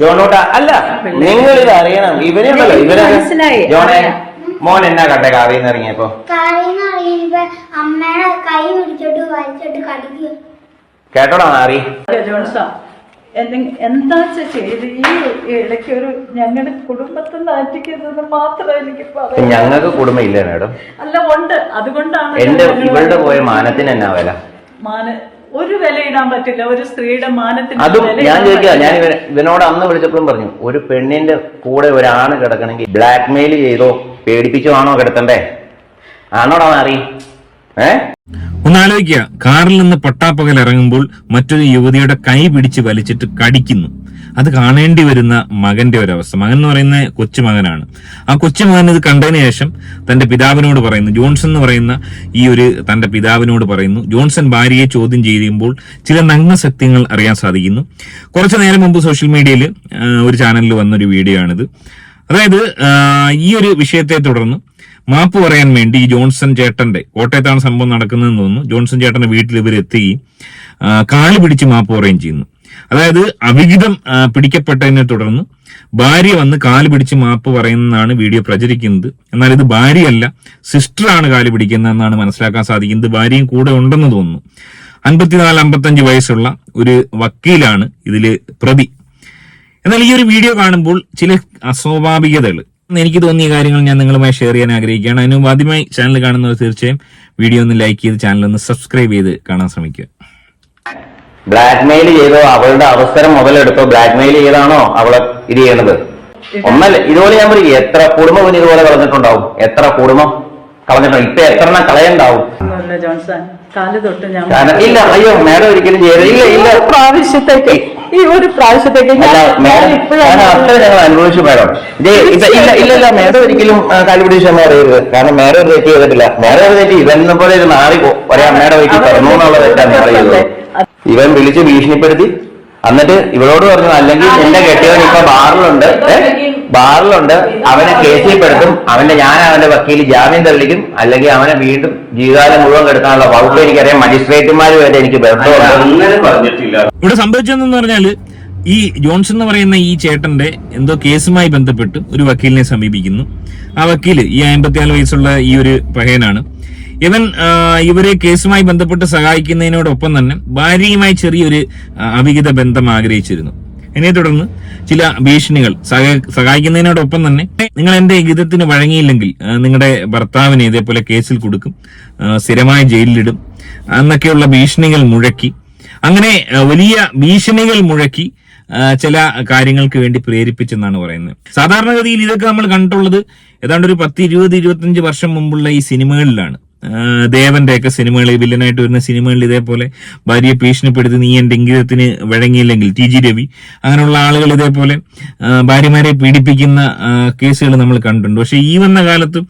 ജോണോട്ട അല്ല, നിങ്ങൾ ഇത് അറിയണം. ഇവനെയുണ്ടല്ലോ, ജോണെ മോൻ എന്നാ കട്ടെ കാവിന്ന് ഇറങ്ങിയപ്പോ? അമ്മയുടെ കൈ പിടിച്ചിട്ട് വലിച്ചിട്ട് കടിക്കുക. കേട്ടോടാ മാറി എന്താ ചെയ്ത് ഈ ഇടയ്ക്ക് ഒരു ഞങ്ങളുടെ കുടുംബത്തിൽ നാറ്റിക്കുന്നത് മാത്രമേ എനിക്ക് പറയാം. ഞങ്ങൾക്ക് കുടുംബം ഇല്ല മേഡം. അല്ല ഉണ്ട്, അതുകൊണ്ടാണ് ഇവളുടെ പോയ മാനത്തിന് എന്നാ വില? ഒരു വില ഇടാൻ പറ്റില്ല ഒരു സ്ത്രീയുടെ മാനത്തിന്. അതും ഞാൻ ചോദിക്കുക, ഞാൻ ഇവനോട് അന്ന് വിളിച്ചപ്പോഴും പറഞ്ഞു, ഒരു പെണ്ണിന്റെ കൂടെ ഒരാണ് കിടക്കണമെങ്കിൽ ബ്ലാക്ക് മെയിൽ ചെയ്തോ പേടിപ്പിച്ചോ ആണോ കിടത്തണ്ടേ? ആണോടാ മാറി? ഒന്നാലോചിക്കുക, കാറിൽ നിന്ന് പട്ടാപ്പകൽ ഇറങ്ങുമ്പോൾ മറ്റൊരു യുവതിയുടെ കൈ പിടിച്ച് വലിച്ചിട്ട് കടിക്കുന്നു. അത് കാണേണ്ടി വരുന്ന മകന്റെ ഒരവസ്ഥ. മകൻ എന്ന് പറയുന്ന കൊച്ചുമകനാണ്. ആ കൊച്ചുമകൻ ഇത് കണ്ടതിന് ശേഷം തന്റെ പിതാവിനോട് പറയുന്നു, ജോൺസൺ എന്ന് പറയുന്ന ഈ ഒരു തന്റെ പിതാവിനോട് പറയുന്നു. ജോൺസൺ ഭാര്യയെ ചോദ്യം ചെയ്യുമ്പോൾ ചില നഗ്ന സത്യങ്ങൾ അറിയാൻ സാധിക്കുന്നു. കുറച്ചു നേരം മുമ്പ് സോഷ്യൽ മീഡിയയിൽ ഒരു ചാനലിൽ വന്നൊരു വീഡിയോ ആണിത്. അതായത് ഈ ഒരു വിഷയത്തെ തുടർന്ന് മാപ്പ് പറയാൻ വേണ്ടി ഈ ജോൺസൺ ചേട്ടന്റെ, കോട്ടയത്താണ് സംഭവം നടക്കുന്നതെന്ന് തോന്നുന്നു, ജോൺസൺ ചേട്ടന്റെ വീട്ടിൽ ഇവർ എത്തുകയും കാല് പിടിച്ച് മാപ്പ് പറയുകയും ചെയ്യുന്നു. അതായത് അവിഹിതം പിടിക്കപ്പെട്ടതിനെ തുടർന്ന് ഭാര്യ വന്ന് കാല് പിടിച്ച് മാപ്പ് പറയുന്നതാണ് വീഡിയോ പ്രചരിക്കുന്നത്. എന്നാൽ ഇത് ഭാര്യയല്ല, സിസ്റ്ററാണ് കാല് പിടിക്കുന്നതെന്നാണ് മനസ്സിലാക്കാൻ സാധിക്കുന്നത്. ഭാര്യയും കൂടെ ഉണ്ടെന്ന് തോന്നുന്നു. 54-55 വയസ്സുള്ള ഒരു വക്കീലാണ് ഇതില് പ്രതി. എന്നാൽ ഈ ഒരു വീഡിയോ കാണുമ്പോൾ ചില അസ്വാഭാവികതകൾ, എനിക്ക് തോന്നിയ കാര്യങ്ങൾ ഞാൻ നിങ്ങളുമായി ഷെയർ ചെയ്യാൻ ആഗ്രഹിക്കുകയാണ്. അതിന് മുമ്പ് ആദ്യമായി ചാനൽ കാണുന്നവർ തീർച്ചയായും വീഡിയോ ഒന്ന് ലൈക്ക് ചെയ്ത് ചാനൽ ഒന്ന് സബ്സ്ക്രൈബ് ചെയ്ത് കാണാൻ ശ്രമിക്കുക. ബ്ലാക്ക് മെയിൽ ചെയ്തോ, അവളുടെ അവസരം മുതലെടുത്തോ ബ്ലാക്ക് മെയിൽ ചെയ്താണോ അവളെ ഇത് ചെയ്യണത്? ഒന്നല്ല, ഇതുപോലെ ഞാൻ പറയും, എത്ര കുടുംബം ഇതുപോലെ കളഞ്ഞിട്ടുണ്ടാവും? എത്ര കുടുംബം കളഞ്ഞിട്ടുണ്ടാവും? ഇപ്പൊ എത്ര കളയുണ്ടാവും? ഇല്ല, അയ്യോ മാഡം ഒരിക്കലും ചെയ്തില്ല. ഇല്ല, പ്രാവശ്യത്തേക്ക് ഈ ഒരു പ്രാവശ്യത്തേക്ക് അത്ര ഞങ്ങൾ അനുഭവിച്ചു മാഡം. ഇല്ല മാഡം ഒരിക്കലും കാലുപിടി ക്ഷമ അറിയരുത്. കാരണം മാഡം ഒരു തെറ്റ് ചെയ്തിട്ടില്ല. മാഡം ഒരു തെറ്റ് ഇവനെ പോലെ ഒരു നാറി ഒരേ അമ്മയുടെ വീട്ടിൽ പറഞ്ഞു എന്നുള്ള തെറ്റാണ് പറയുന്നത്. ഇവൻ വിളിച്ച് ഭീഷണിപ്പെടുത്തി, എന്നിട്ട് ഇവളോട് പറഞ്ഞു, അല്ലെങ്കിൽ എന്റെ കെട്ടിയവൻ ഇപ്പൊ ബാറിലുണ്ട്, അവനെ കേസിൽപ്പെടുത്തും, ഞാൻ അവന്റെ വക്കീൽ ജാമ്യം തെളിയിക്കും, അല്ലെങ്കിൽ അവനെ വീണ്ടും ജീവിതകാലം മുഴുവൻ കെടുക്കാനുള്ള വകുപ്പ് എനിക്കറിയാം. മജിസ്ട്രേറ്റുമാരുമായിട്ട് എനിക്ക് ബന്ധമില്ല. ഇവിടെ സംഭവിച്ചതെന്ന് പറഞ്ഞാല് ഈ ജോൺസൺ എന്ന് പറയുന്ന ഈ ചേട്ടന്റെ എന്തോ കേസുമായി ബന്ധപ്പെട്ട് ഒരു വക്കീലിനെ സമീപിക്കുന്നു. ആ വക്കീല് ഈ 54 വയസ്സുള്ള ഈ ഒരു പയ്യനാണ്. ഇവൻ ഇവരെ കേസുമായി ബന്ധപ്പെട്ട് സഹായിക്കുന്നതിനോടൊപ്പം തന്നെ ഭാര്യയുമായി ചെറിയൊരു അവിഹിത ബന്ധം ആഗ്രഹിച്ചിരുന്നു. ഇതിനെ തുടർന്ന് ചില ഭീഷണികൾ, സഹായിക്കുന്നതിനോടൊപ്പം തന്നെ നിങ്ങൾ എന്റെ ഹിതത്തിന് വഴങ്ങിയില്ലെങ്കിൽ നിങ്ങളുടെ ഭർത്താവിനെ ഇതേപോലെ കേസിൽ കൊടുക്കും, സ്ഥിരമായി ജയിലിലിടും എന്നൊക്കെയുള്ള ഭീഷണികൾ മുഴക്കി. അങ്ങനെ വലിയ ഭീഷണികൾ മുഴക്കി ചില കാര്യങ്ങൾക്ക് വേണ്ടി പ്രേരിപ്പിച്ചെന്നാണ് പറയുന്നത്. സാധാരണഗതിയിൽ ഇതൊക്കെ നമ്മൾ കണ്ടിട്ടുള്ളത് ഏതാണ്ട് ഒരു 10, 20, 25 വർഷം മുമ്പുള്ള ഈ സിനിമകളിലാണ്. ദേവന്റെ ഒക്കെ സിനിമകളിൽ, വില്ലനായിട്ട് വരുന്ന സിനിമകളിൽ ഇതേപോലെ ഭാര്യയെ ഭീഷണിപ്പെടുത്തി നീ എന്റെ ഇംഗിതത്തിന് വഴങ്ങിയില്ലെങ്കിൽ, TG രവി അങ്ങനെയുള്ള ആളുകൾ ഇതേപോലെ ഭാര്യമാരെ പീഡിപ്പിക്കുന്ന കേസുകൾ നമ്മൾ കണ്ടിട്ടുണ്ട്. പക്ഷെ ഈ വന്ന കാലത്ത്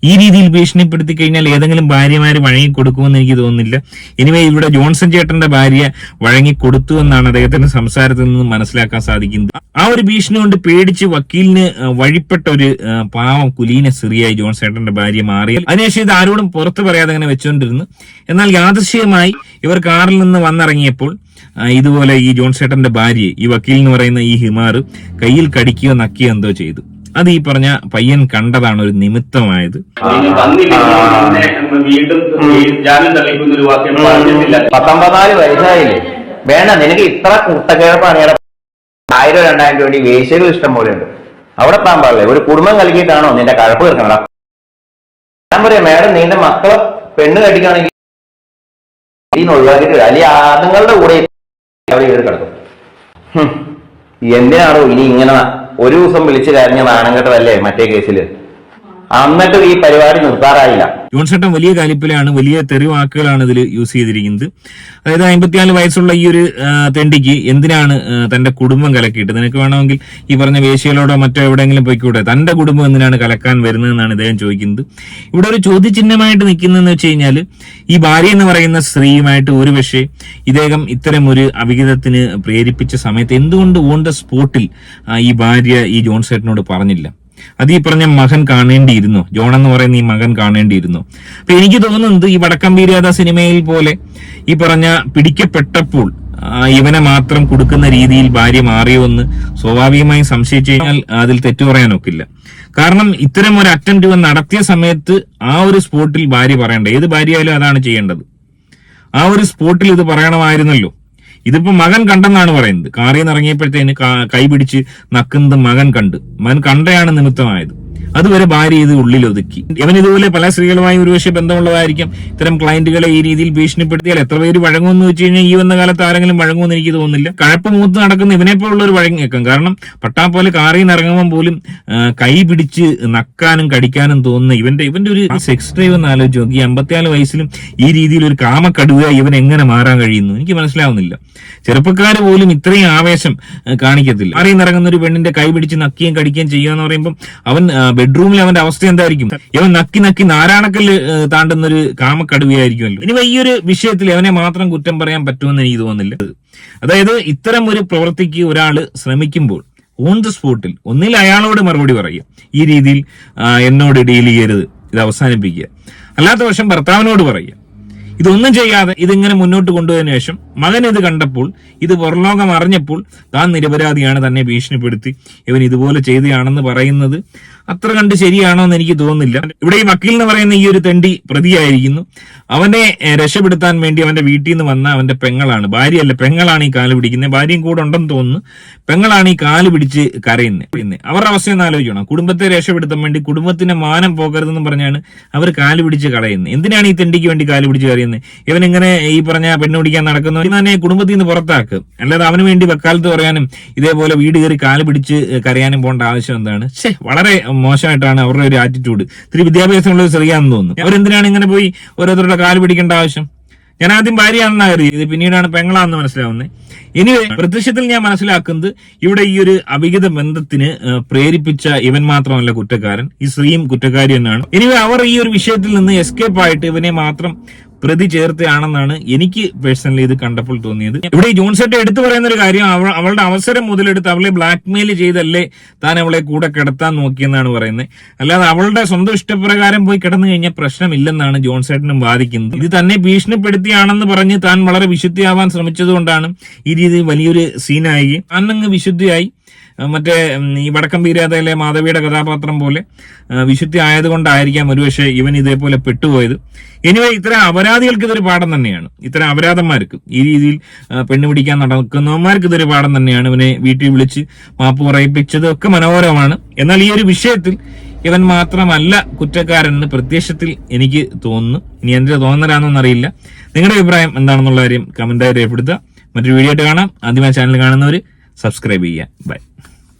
ഈ രീതിയിൽ ഭീഷണിപ്പെടുത്തി കഴിഞ്ഞാൽ ഏതെങ്കിലും ഭാര്യമാര് വഴങ്ങിക്കൊടുക്കുമെന്ന് എനിക്ക് തോന്നുന്നില്ല. എനിവേ ഇവിടെ ജോൺസൺ ചേട്ടന്റെ ഭാര്യ വഴങ്ങിക്കൊടുത്തു എന്നാണ് അദ്ദേഹത്തിന്റെ സംസാരത്തിൽ നിന്ന് മനസ്സിലാക്കാൻ സാധിക്കുന്നത്. ആ ഒരു ഭീഷണി കൊണ്ട് പേടിച്ച് വക്കീലിന് വഴിപ്പെട്ട ഒരു പാവം കുലീന സ്ത്രീയായി ജോൺസൺ ചേട്ടന്റെ ഭാര്യ മാറി. അതിനുശേഷം ഇത് ആരോടും പുറത്ത് പറയാതെ അങ്ങനെ വെച്ചുകൊണ്ടിരുന്നു. എന്നാൽ യാദൃശ്ചികമായി ഇവർ കാറിൽ നിന്ന് വന്നിറങ്ങിയപ്പോൾ ഇതുപോലെ ഈ ജോൺസേട്ടന്റെ ഭാര്യ, ഈ വക്കീൽ എന്ന് പറയുന്ന ഈ ഹിമാർ കയ്യിൽ കടിക്കുകയോ നക്കിയോ എന്തോ ചെയ്തു. അത് ഈ പറഞ്ഞ പയ്യൻ കണ്ടതാണ് ഒരു നിമിത്തമായത്. 19 വയസ്സായില്ലേ? വേണ്ട, നിനക്ക് ഇത്ര കുട്ടക്കേഴപ്പാണ്. 1000-2000 വേണ്ടി വേശ്യകൾ ഇഷ്ടം പോലെ ഉണ്ട്. അവിടെ താൻ പാടില്ലേ? ഒരു കുടുംബം കളിക്കിയിട്ടാണോ നിന്റെ കഴപ്പ് തീർക്കണടാ? ഞാൻ പറയാം, മാഡം നിന്റെ മക്കളെ പെണ്ണ് കെട്ടിക്കാണെങ്കിൽ ഒഴിവാക്കിയിട്ട് അല്ലെങ്കിൽ ആണുങ്ങളുടെ കൂടെ അവിടെ കയറി കിടക്കും. എന്തിനാണോ ഇനി ഇങ്ങനെ ഒരു ദിവസം വിളിച്ചു കരഞ്ഞ നാണംകെട്ടതല്ലേ മറ്റേ കേസില്? എന്നിട്ട് ഈ പരിപാടി നിർത്താറായില്ല. ജോൺസേട്ടൻ വലിയ കലിപ്പിലാണ്, വലിയ തെറിവാക്കുകളാണ് ഇതിൽ യൂസ് ചെയ്തിരിക്കുന്നത്. അതായത് 54 വയസ്സുള്ള ഈ ഒരു തെണ്ടിക്ക് എന്തിനാണ് തന്റെ കുടുംബം കലക്കിയിട്ട്? നിനക്ക് വേണമെങ്കിൽ ഈ പറഞ്ഞ വേശ്യകളോടോ മറ്റോ എവിടെയെങ്കിലും പോയിക്കൂടെ? തന്റെ കുടുംബം എന്തിനാണ് കലക്കാൻ വരുന്നതെന്നാണ് ഇദ്ദേഹം ചോദിക്കുന്നത്. ഇവിടെ ഒരു ചോദ്യചിഹ്നമായിട്ട് നിൽക്കുന്നതെന്ന് വെച്ച് കഴിഞ്ഞാൽ, ഈ ഭാര്യ എന്ന് പറയുന്ന സ്ത്രീയുമായിട്ട് ഒരു പക്ഷേ ഇദ്ദേഹം ഇത്തരം ഒരു അവിഹിതത്തിന് പ്രേരിപ്പിച്ച സമയത്ത് എന്തുകൊണ്ട് ഓൺ ദ സ്പോട്ടിൽ ഈ ഭാര്യ ഈ ജോൺസേട്ടനോട് പറഞ്ഞില്ല? അത് ഈ പറഞ്ഞ മകൻ കാണേണ്ടിയിരുന്നോ? ജോൺ എന്ന് പറയുന്ന ഈ മകൻ കാണേണ്ടിയിരുന്നോ? അപ്പൊ എനിക്ക് തോന്നുന്നത് ഈ വടക്കം വീരാത സിനിമയിൽ പോലെ ഈ പറഞ്ഞ പിടിക്കപ്പെട്ടപ്പോൾ ഇവനെ മാത്രം കൊടുക്കുന്ന രീതിയിൽ ഭാര്യ മാറിയോ എന്ന് സ്വാഭാവികമായും സംശയിച്ചു കഴിഞ്ഞാൽ അതിൽ തെറ്റു പറയാനൊക്കില്ല. കാരണം ഇത്തരം ഒരു അറ്റംപ്റ്റ് ഇവൻ നടത്തിയ സമയത്ത് ആ ഒരു സ്പോട്ടിൽ ഭാര്യ പറയണ്ട, ഏത് ഭാര്യയായാലും അതാണ് ചെയ്യേണ്ടത്. ആ ഒരു സ്പോട്ടിൽ ഇത് പറയണമായിരുന്നല്ലോ. ഇതിപ്പോ മകൻ കണ്ടെന്നാണ് പറയുന്നത്. കാറിൽ നിന്ന് ഇറങ്ങിയപ്പോഴത്തേന് കൈ പിടിച്ച് നക്കുന്നത് മകൻ കണ്ടയാണ് നിമിത്തമായത്. അതുവരെ ഭാര്യ ഇത് ഉള്ളിൽ ഒതുക്കി. ഇവൻ ഇതുപോലെ പല സ്ത്രീകളുമായി ഒരുപക്ഷെ ബന്ധമുള്ളതായിരിക്കാം. ഇത്തരം ക്ലയന്റുകളെ ഈ രീതിയിൽ ഭീഷണിപ്പെടുത്തിയാൽ എത്ര പേര് വഴങ്ങുമെന്ന് വെച്ച് കഴിഞ്ഞാൽ ഈ വന്ന കാലത്ത് ആരെങ്കിലും വഴങ്ങുമെന്ന് എനിക്ക് തോന്നുന്നില്ല. കഴപ്പ് മൂത്ത് നടക്കുന്ന ഇവനെപ്പോലുള്ള ഒരു വഴങ്ങിയേക്കാം. കാരണം പട്ടാപ്പോലെ കാറിൽ നിന്ന് ഇറങ്ങുമ്പോൾ പോലും കൈ പിടിച്ച് നക്കാനും കടിക്കാനും തോന്നുന്ന ഇവന്റെ ഒരു സെക്സ് ഡ്രൈവ് എന്ന് ആലോചിച്ച് നോക്കി. 54 വയസ്സിലും ഈ രീതിയിൽ ഒരു കാമക്കടുവ ഇവൻ എങ്ങനെ മാറാൻ കഴിയുന്നു എനിക്ക് മനസ്സിലാവുന്നില്ല. ചെറുപ്പക്കാർ പോലും ഇത്രയും ആവേശം കാണിക്കത്തില്ല. കാറിൽ നിന്ന് ഇറങ്ങുന്ന ഒരു പെണ്ണിന്റെ കൈ പിടിച്ച് നക്കുകയും കടിക്കുകയും ചെയ്യുക എന്ന് പറയുമ്പോൾ അവൻ ബെഡ്റൂമിൽ അവന്റെ അവസ്ഥ എന്തായിരിക്കും? ഇവൻ നക്കി നാരായണക്കല്ല് താണ്ടുന്നൊരു കാമക്കടുവയായിരിക്കുമല്ലോ. ഇനി ഈ ഒരു വിഷയത്തിൽ അവനെ മാത്രം കുറ്റം പറയാൻ പറ്റുമെന്ന് എനിക്ക് തോന്നുന്നില്ല. അതായത് ഇത്തരം ഒരു പ്രവൃത്തിക്ക് ഒരാള് ശ്രമിക്കുമ്പോൾ ഓൺ ദ സ്പോട്ടിൽ ഒന്നിൽ അയാളോട് മറുപടി പറയുക, ഈ രീതിയിൽ എന്നോട് ഡീൽ ചെയ്യരുത്, ഇത് അവസാനിപ്പിക്കുക. അല്ലാത്ത പക്ഷം ഭർത്താവിനോട് പറയുക. ഇതൊന്നും ചെയ്യാതെ ഇതിങ്ങനെ മുന്നോട്ട് കൊണ്ടുപോയതിനു ശേഷം മകൻ ഇത് കണ്ടപ്പോൾ, ഇത് പുറലോകം അറിഞ്ഞപ്പോൾ താൻ നിരപരാധിയാണ്, തന്നെ ഭീഷണിപ്പെടുത്തി ഇവൻ ഇതുപോലെ ചെയ്തതാണെന്ന് പറയുന്നത് അത്ര കണ്ട് ശരിയാണോ എന്ന് എനിക്ക് തോന്നുന്നില്ല. ഇവിടെ ഈ വക്കീൽ എന്ന് പറയുന്ന ഈ ഒരു തെണ്ടി പ്രതിയായിരിക്കുന്നു. അവനെ രക്ഷപ്പെടുത്താൻ വേണ്ടി അവന്റെ വീട്ടിൽ നിന്ന് വന്ന അവന്റെ പെങ്ങളാണ്, ഭാര്യയല്ല പെങ്ങളാണ് ഈ കാല് പിടിക്കുന്നത്. ഭാര്യയും കൂടെ ഉണ്ടെന്ന് തോന്നുന്നു. പെങ്ങളാണ് ഈ കാല് പിടിച്ച് കരയുന്നത്. അവരുടെ അവസ്ഥ ഒന്ന് ആലോചിക്കണം. കുടുംബത്തെ രക്ഷപ്പെടുത്താൻ വേണ്ടി, കുടുംബത്തിന്റെ മാനം പോകരുതെന്ന് പറഞ്ഞാണ് അവർ കാല് പിടിച്ച് കളയുന്നത്. എന്തിനാണ് ഈ തെണ്ടിക്ക് വേണ്ടി കാല് പിടിച്ച് കരയുന്നത്? ഇവൻ ഇങ്ങനെ ഈ പറഞ്ഞ പെണ്ണ് പിടിക്കാൻ നടക്കുന്നവർ തന്നെ കുടുംബത്തിൽ നിന്ന് പുറത്താക്കുക. അല്ലാതെ അവന് വേണ്ടി വക്കാലത്ത് പറയാനും ഇതേപോലെ വീട് കയറി കാല് പിടിച്ച് കരയാനും പോകേണ്ട ആവശ്യം എന്താണ്? വളരെ മോശമായിട്ടാണ് അവരുടെ ഒരു ആറ്റിറ്റ്യൂഡ്. ഇത്തിരി വിദ്യാഭ്യാസമുള്ള ഒരു സ്ത്രീയാണെന്ന് തോന്നുന്നു. അവരെന്തിനാണ് ഇങ്ങനെ പോയി ഓരോരുത്തരുടെ കാല് പിടിക്കേണ്ട ആവശ്യം? ഞാൻ ആദ്യം ഭാര്യയാണെന്ന് അറിയത്, പിന്നീടാണ് പെങ്ങളാണെന്ന് മനസ്സിലാവുന്നത്. ഇനി പ്രത്യക്ഷത്തിൽ ഞാൻ മനസ്സിലാക്കുന്നത് ഇവിടെ ഈ ഒരു അവിഹിത ബന്ധത്തിന് പ്രേരിപ്പിച്ച ഇവൻ മാത്രമല്ല കുറ്റക്കാരൻ, ഈ സ്ത്രീയും കുറ്റക്കാരി തന്നെയാണ്. ഇനി അവർ ഈ ഒരു വിഷയത്തിൽ നിന്ന് എസ്കേപ്പ് ആയിട്ട് ഇവനെ മാത്രം പ്രതി ചേർത്തയാണെന്നാണ് എനിക്ക് പേഴ്സണലി ഇത് കണ്ടപ്പോൾ തോന്നിയത്. ഇവിടെ ഈ ജോൺസേട്ട എടുത്തു പറയുന്ന ഒരു കാര്യം, അവളുടെ അവസരം മുതലെടുത്ത് അവളെ ബ്ലാക്ക്മെയിൽ ചെയ്തല്ലേ താൻ അവളെ കൂടെ കിടത്താൻ നോക്കിയെന്നാണ് പറയുന്നത്. അല്ലാതെ അവളുടെ സ്വന്തം ഇഷ്ടപ്രകാരം പോയി കിടന്നു കഴിഞ്ഞാൽ പ്രശ്നമില്ലെന്നാണ് ജോൺസേട്ടനും വാദിക്കുന്നത്. ഇത് തന്നെ ഭീഷണിപ്പെടുത്തിയാണെന്ന് പറഞ്ഞ് താൻ വളരെ വിശുദ്ധിയാവാൻ ശ്രമിച്ചതുകൊണ്ടാണ് ഈ രീതിയിൽ വലിയൊരു സീനായി. താനങ്ങ് വിശുദ്ധിയായി, മറ്റേ ഈ വടക്കം വീരാതയിലെ മാധവിയുടെ കഥാപാത്രം പോലെ വിശുദ്ധി ആയതുകൊണ്ടായിരിക്കാം ഒരുപക്ഷെ ഇവൻ ഇതേപോലെ പെട്ടുപോയത്. എനിവേ ഇത്തരം അപരാധികൾക്ക് ഇതൊരു പാഠം തന്നെയാണ്. ഇത്തരം അപരാധന്മാർക്ക്, ഈ രീതിയിൽ പെണ്ണ് പിടിക്കാൻ നടക്കുന്നവന്മാർക്ക് ഇതൊരു പാഠം തന്നെയാണ്. ഇവനെ വീട്ടിൽ വിളിച്ച് മാപ്പ് പറയിപ്പിച്ചത് ഒക്കെ മനോഹരമാണ്. എന്നാൽ ഈ ഒരു വിഷയത്തിൽ ഇവൻ മാത്രമല്ല കുറ്റക്കാരൻ പ്രത്യക്ഷത്തിൽ എനിക്ക് തോന്നുന്നു. ഇനി എന്റെ തോന്നലാണെന്നറിയില്ല. നിങ്ങളുടെ അഭിപ്രായം എന്താണെന്നുള്ള കാര്യം കമന്റായി രേഖപ്പെടുത്തുക. മറ്റൊരു വീഡിയോ ആയിട്ട് കാണാം. ആദ്യമായി ചാനൽ കാണുന്നവർ സബ്സ്ക്രൈബ് ചെയ്യുക. ബൈ.